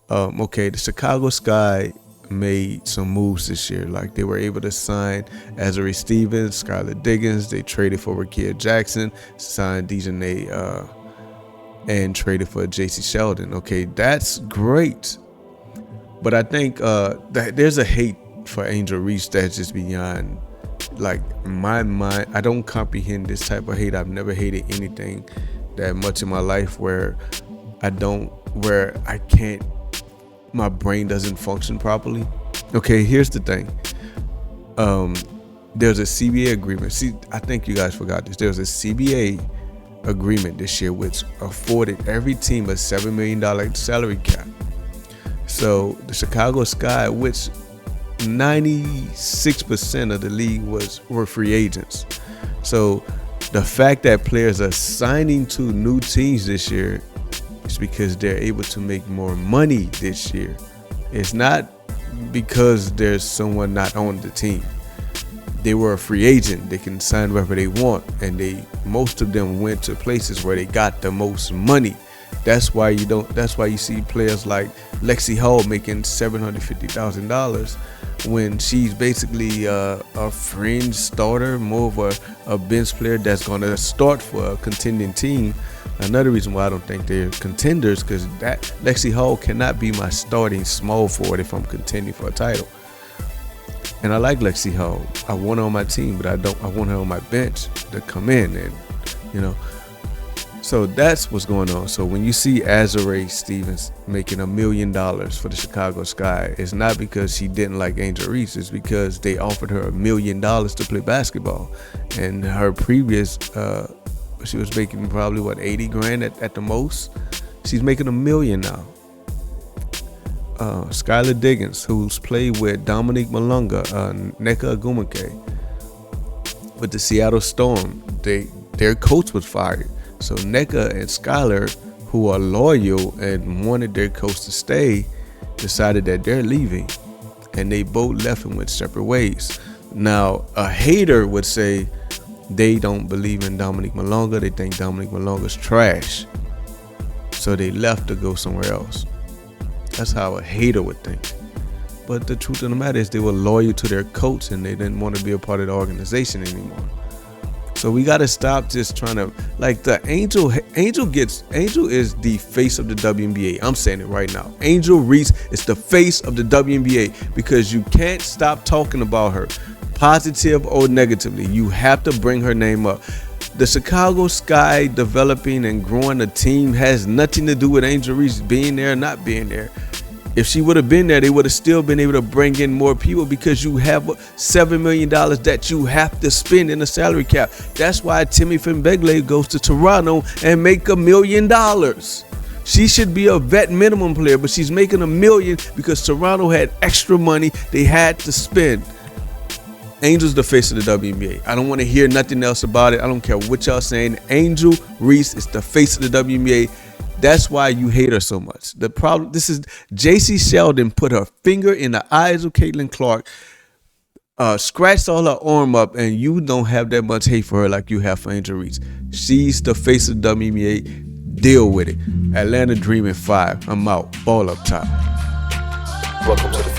Okay, the Chicago Sky made some moves this year. Like they were able to sign Azari Stevens, Skylar Diggins. They traded for Rakia Jackson, signed Dejanay, and traded for JC Sheldon. Okay, that's great. But I think that there's a hate for Angel Reese that's just beyond like my mind. I don't comprehend this type of hate. I've never hated anything that much in my life where I can't, my brain doesn't function properly. Okay, here's the thing. There's a CBA agreement. See, I think you guys forgot this. There's a CBA agreement this year which afforded every team a $7 million salary cap. So the Chicago Sky, which 96% of the league were free agents. So the fact that players are signing to new teams this year is because they're able to make more money this year. It's not because there's someone not on the team. They were a free agent. They can sign wherever they want, and most of them went to places where they got the most money. That's why you see players like Lexi Hall making $750,000 when she's basically a fringe starter, more of a bench player that's going to start for a contending team. Another reason why I don't think they're contenders, because that Lexi Hall cannot be my starting small forward if I'm contending for a title. And I like Lexi Hall. I want her on my team, but I want her on my bench to come in and, So that's what's going on. So when you see Azari Stevens making $1 million for the Chicago Sky, it's not because she didn't like Angel Reese. It's because they offered her $1 million to play basketball. And her previous, she was making probably 80 grand at the most. She's making $1 million now. Skylar Diggins, who's played with Dominique Malonga, Nneka Agumake with the Seattle Storm, their coach was fired. So Nneka and Skylar, who are loyal and wanted their coach to stay, decided that they're leaving, and they both left and went separate ways. Now, a hater would say they don't believe in Dominique Malonga. They think Dominique Malonga's trash, so they left to go somewhere else. That's how a hater would think. But the truth of the matter is they were loyal to their coach and they didn't want to be a part of the organization anymore. So we got to stop just trying to, like, the Angel is the face of the WNBA. I'm saying it right now. Angel Reese is the face of the WNBA because you can't stop talking about her, positive or negatively. You have to bring her name up. The Chicago Sky developing and growing a team has nothing to do with Angel Reese being there or not being there. If she would have been there, they would have still been able to bring in more people because you have $7 million that you have to spend in the salary cap. That's why Timmy Finbegle goes to Toronto and make $1 million. She should be a vet minimum player, but she's making $1 million because Toronto had extra money they had to spend. Angel's the face of the WNBA. I don't want to hear nothing else about it. I don't care what y'all saying. Angel Reese is the face of the WNBA. That's why you hate her so much. The problem, this is JC Sheldon put her finger in the eyes of Caitlin Clark, scratched all her arm up, and you don't have that much hate for her like you have for Angel Reese. She's the face of the WNBA. Deal with it. Atlanta Dream in 5. I'm out. Ball up top. Welcome to the